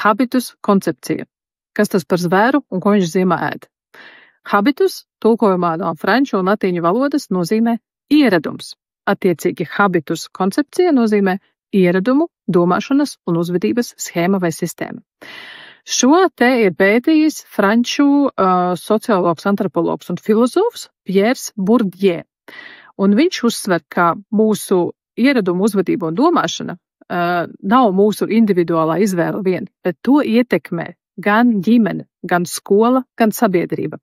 habitus koncepcija. Kas tas par zvēru un ko viņš ziemā ēd? Habitus tulkojumā no franču un latīņu valodas nozīmē ieradums. Attiecīgi habitus koncepcija nozīmē ieradumu, domāšanas un uzvedības schēma vai sistēma. Šo te ir pētījis franču sociologs, antropologs un filozofs Pierre Bourdieu. Un viņš uzsver, ka mūsu ieradumu, uzvedība un domāšana nav mūsu individuālā izvēle vien, bet to ietekmē gan ģimene, gan skola, gan sabiedrība.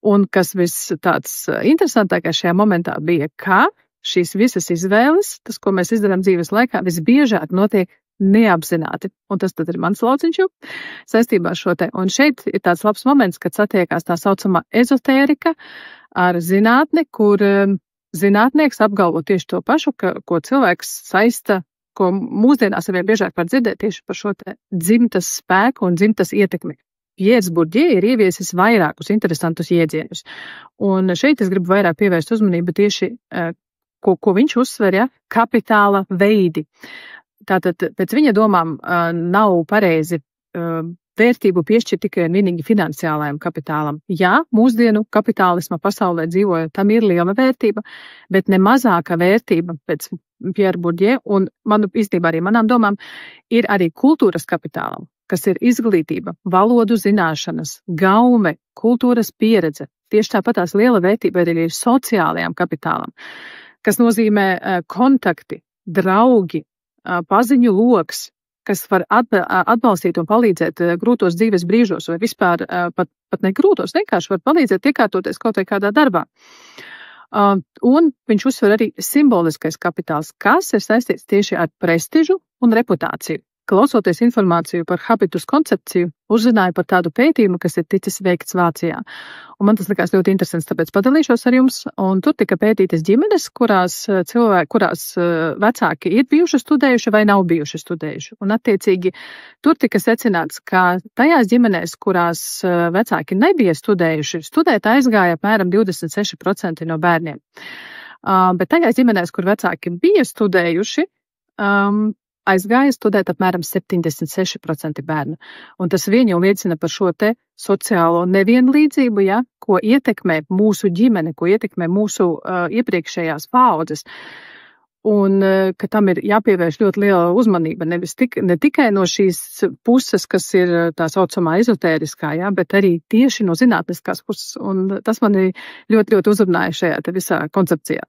Un kas viss tāds interesantākais šajā momentā bija, ka šīs visas izvēles, tas, ko mēs izdarām dzīves laikā, visbiežāk notiek neapzināti. Un tas tad ir mans lauciņš jau saistībā ar šo te. Un šeit ir tāds labs moments, kad satiekās tā saucamā ezotērika ar zinātni, kur zinātnieks apgalvo tieši to pašu, ko cilvēks saista, ko mūsdienās vien biežāk var dzirdēt tieši par šo te dzimtas spēku un dzimtas ietekmi. Pierre Bourdieu ir ieviesis vairākus interesantus jēdzienus. Un šeit es gribu vairāk pievērst uzmanību tieši, ko viņš uzsver, ja, kapitāla veidi. Tātad pēc viņa domām nav pareizi vērtību piešķirt tikai un vienīgi finansiālajam kapitālam. Jā, mūsdienu kapitālisma pasaulē dzīvoja, tam ir liela vērtība, bet ne mazāka vērtība pēc Pierre Bourdieu un īstenībā arī manām domām ir arī kultūras kapitālam, kas ir izglītība, valodu zināšanas, gaume, kultūras pieredze. Tieši tāpat tās liela vērtība arī ir sociālajām kapitālam, kas nozīmē kontakti, draugi, paziņu loks, kas var atbalstīt un palīdzēt grūtos dzīves brīžos, vai vispār pat ne grūtos, vienkārši var palīdzēt iekārtoties kaut vai kādā darbā. Un viņš uzsver arī simboliskais kapitāls, kas ir saistīts tieši ar prestižu un reputāciju. Klausoties informāciju par habitus koncepciju, uzzināju par tādu pētījumu, kas ir ticis veikts Vācijā. Un man tas likās ļoti interesants, tāpēc padalīšos ar jums. Un tur tika pētītas ģimenes, kurās vecāki ir bijuši studējuši vai nav bijuši studējuši. Un attiecīgi tur tika secināts, ka tajās ģimenēs, kurās vecāki nebija studējuši, studēt aizgāja apmēram 26% no bērniem. Bet tajās ģimenēs, kur vecāki bija studējuši, aizgāja studēt apmēram 76% bērnu. Un tas vien jau liecina par šo te sociālo nevienlīdzību, ja, ko ietekmē mūsu ģimene, ko ietekmē mūsu iepriekšējās paaudzes. Un ka tam ir jāpievērš ļoti liela uzmanība, ne tikai no šīs puses, kas ir tā saucamā ezotēriskā, ja, bet arī tieši no zinātniskās puses. Un tas mani ļoti, ļoti uzrunāja šajā te visā koncepcijā.